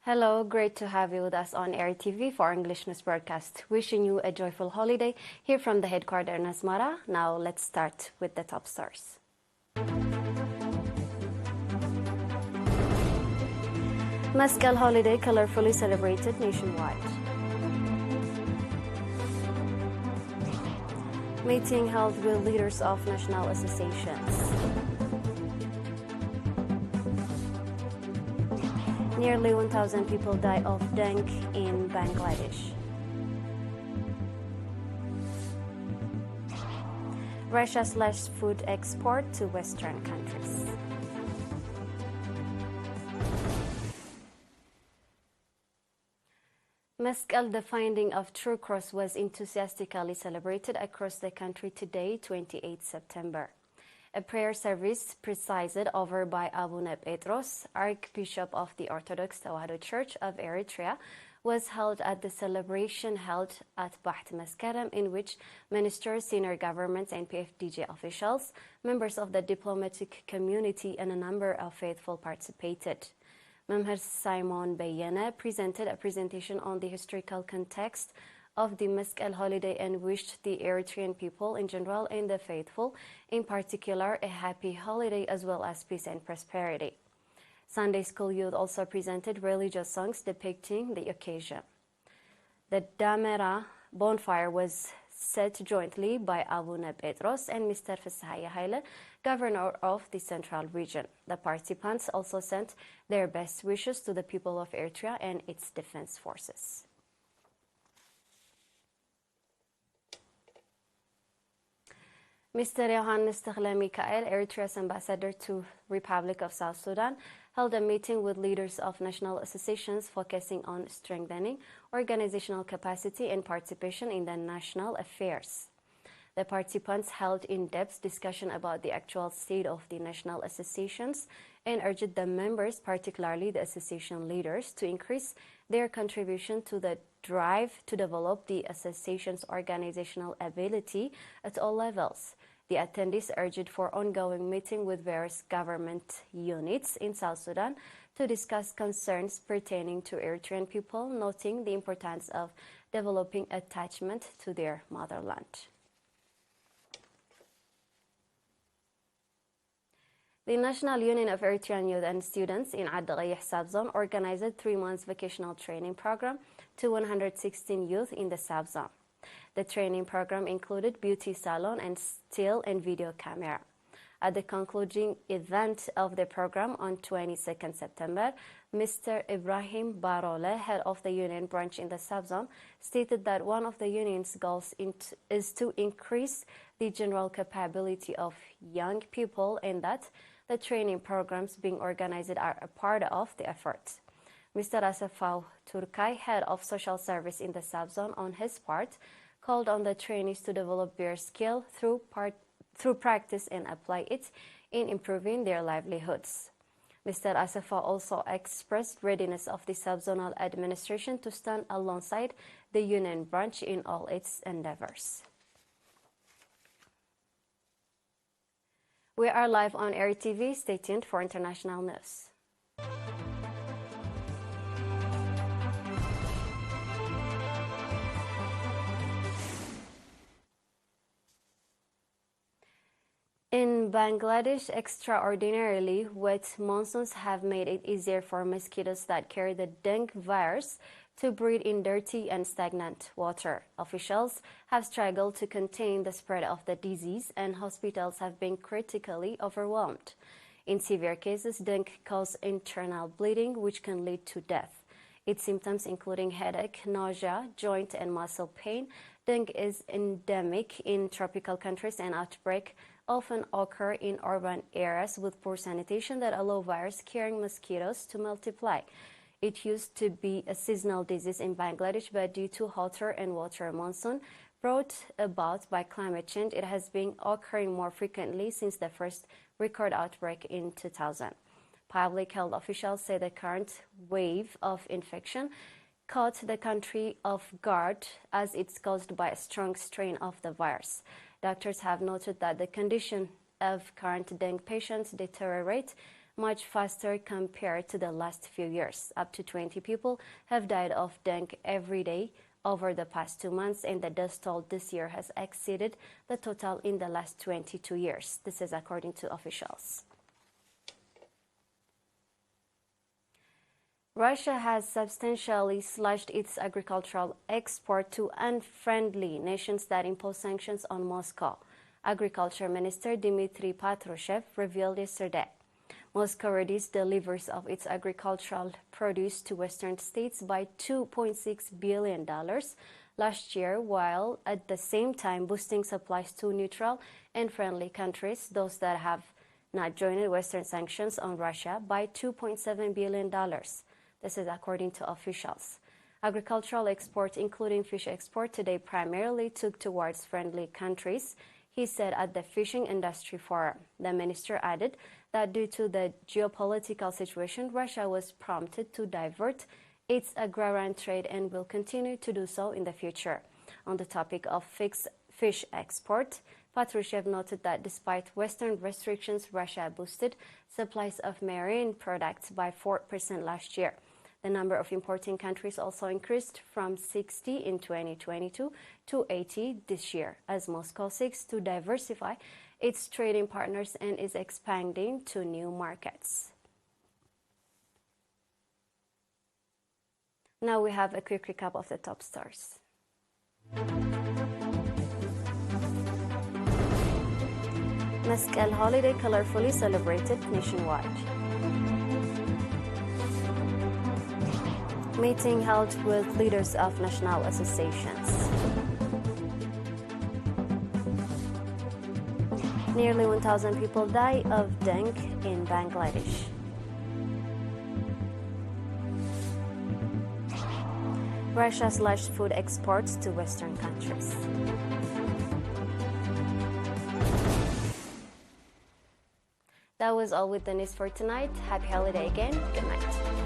Hello, great to have you with us on ERi-TV for our English news broadcast. Wishing you a joyful holiday here from the headquarters in Asmara. Now let's start with the top stars. Mescal holiday colorfully celebrated nationwide. Meeting held with leaders of national associations. Nearly 1,000 people died of dengue in Bangladesh. Russia slashed food export to Western countries. Mescal, the finding of True Cross, was enthusiastically celebrated across the country today, 28 September. A prayer service presided over by Abuna Petros, Archbishop of the Orthodox Tewahedo Church of Eritrea, was held at the celebration held at Baht Maskarem, in which ministers, senior governments and PFDJ officials, members of the diplomatic community and a number of faithful participated. Memher Simon Bayena presented a presentation on the historical context of the Mescal holiday and wished the Eritrean people in general and the faithful in particular a happy holiday as well as peace and prosperity. Sunday school youth also presented religious songs depicting the occasion. The Damera bonfire was set jointly by Abuna Petros and Mr. Fesahaya Haile, governor of the central region. The participants also sent their best wishes to the people of Eritrea and its defense forces. Mr. Johannes Tegle Mikael, Eritrea's ambassador to Republic of South Sudan, held a meeting with leaders of national associations focusing on strengthening organizational capacity and participation in the national affairs. The participants held in-depth discussion about the actual state of the national associations and urged the members, particularly the association leaders, to increase their contribution to the drive to develop the association's organizational ability at all levels. The attendees urged for ongoing meeting with various government units in South Sudan to discuss concerns pertaining to Eritrean people, noting the importance of developing attachment to their motherland. The National Union of Eritrean Youth and Students in Ad Ghayih Sub-Zone organized a 3-month vocational training program to 116 youth in the sub-zone. The training program included beauty salon and still and video camera. At the concluding event of the program on 22nd September, Mr. Ibrahim Barole, head of the union branch in the sub-zone, stated that one of the union's goals is to increase the general capability of young people and that the training programs being organized are a part of the effort. Mr. Asafau Turkay, head of social service in the sub-zone, on his part, called on the trainees to develop their skill through practice and apply it in improving their livelihoods. Mr. Asafau also expressed readiness of the sub-zonal administration to stand alongside the union branch in all its endeavors. We are live on ERi-TV. Stay tuned for international news. In Bangladesh, extraordinarily wet monsoons have made it easier for mosquitoes that carry the dengue virus to breed in dirty and stagnant water. Officials have struggled to contain the spread of the disease, and hospitals have been critically overwhelmed. In severe cases, dengue causes internal bleeding, which can lead to death. Its symptoms including headache, nausea, joint and muscle pain. Dengue is endemic in tropical countries, and outbreaks often occur in urban areas with poor sanitation that allow virus-carrying mosquitoes to multiply. It used to be a seasonal disease in Bangladesh, but due to hotter and wetter monsoon brought about by climate change, it has been occurring more frequently since the first record outbreak in 2000. Public health officials say the current wave of infection caught the country off guard as it's caused by a strong strain of the virus. Doctors have noted that the condition of current dengue patients deteriorate much faster compared to the last few years. Up to 20 people have died of dengue every day over the past 2 months, and the death toll this year has exceeded the total in the last 22 years. This is according to officials. Russia has substantially slashed its agricultural export to unfriendly nations that impose sanctions on Moscow. Agriculture Minister Dmitry Patrushev revealed yesterday. Moscow reduced deliveries of its agricultural produce to Western states by $2.6 billion last year, while at the same time boosting supplies to neutral and friendly countries, those that have not joined Western sanctions on Russia, by $2.7 billion. This is according to officials. Agricultural export, including fish export, today primarily took towards friendly countries, he said at the Fishing Industry Forum. The minister added that due to the geopolitical situation, Russia was prompted to divert its agrarian trade and will continue to do so in the future. On the topic of fish export, Patrushev noted that despite Western restrictions, Russia boosted supplies of marine products by 4% last year. The number of importing countries also increased from 60 in 2022 to 80 this year, as Moscow seeks to diversify its trading partners and is expanding to new markets. Now we have a quick recap of the top stars. Meskel holiday colorfully celebrated nationwide. Meeting held with leaders of national associations. Nearly 1,000 people die of dengue in Bangladesh. Russia slashed food exports to Western countries. That was all with the news for tonight. Happy holiday again. Good night.